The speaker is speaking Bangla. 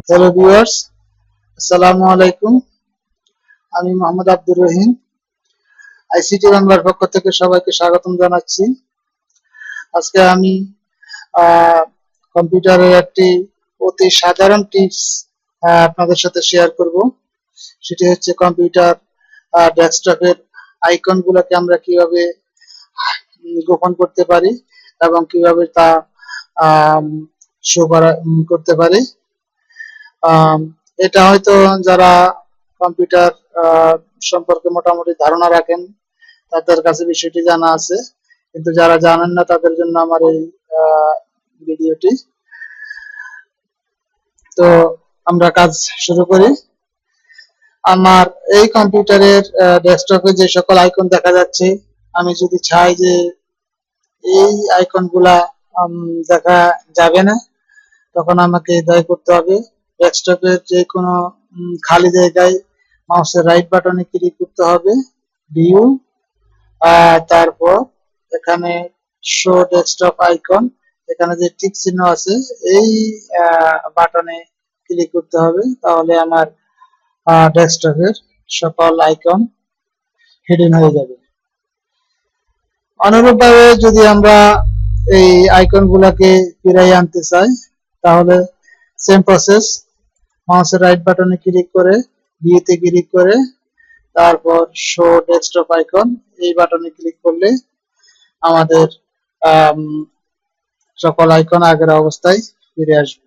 হ্যালো ভিউয়ার্স, আসসালামু আলাইকুম। আমি মোহাম্মদ আব্দুর রহিম, আইসিটি বাংলার পক্ষ থেকে সবাইকে স্বাগতম জানাচ্ছি। আজকে আমি কম্পিউটারের একটি অতি সাধারণ টিপস আপনাদের সাথে শেয়ার করব। সেটি হচ্ছে কম্পিউটার ডেস্কটপের আইকন গুলোকে আমরা কিভাবে গোপন করতে পারি এবং কিভাবে তা শো করতে পারি। এটা হয়তো যারা কম্পিউটার সম্পর্কে মোটামুটি ধারণা রাখেন তাদের কাছে বিষয়টি জানা আছে, কিন্তু যারা জানেন না তাদের জন্য আমার এই ভিডিওটি। তো আমরা কাজ শুরু করি। আমার এই কম্পিউটারের ডেস্কটপে যে সকল আইকন দেখা যাচ্ছে, আমি যদি চাই যে এই আইকন গুলা দেখা যাবে না, তখন আমাকে দায় করতে হবে ডেস্কটপের যে কোনো খালি জায়গায় মাউসের রাইট বাটনে ক্লিক করতে হবে, ভিউ, তারপর এখানে শো ডেস্কটপ আইকন, এখানে যে টিক চিহ্ন আছে এই বাটনে ক্লিক করতে হবে। তাহলে আমার ডেস্কটপের সকল আইকন হিডেন হয়ে যাবে। অনুরূপভাবে যদি আমরা এই আইকন গুলাকে ফিরাই আনতে চাই, তাহলে সেম প্রসেস, মাউসের রাইট বাটনে ক্লিক করে ভিউতে ক্লিক করে তারপর শো ডেস্কটপ আইকন এই বাটনে ক্লিক করলে আমাদের সকল আইকন আগের অবস্থায় ফিরে আসবে।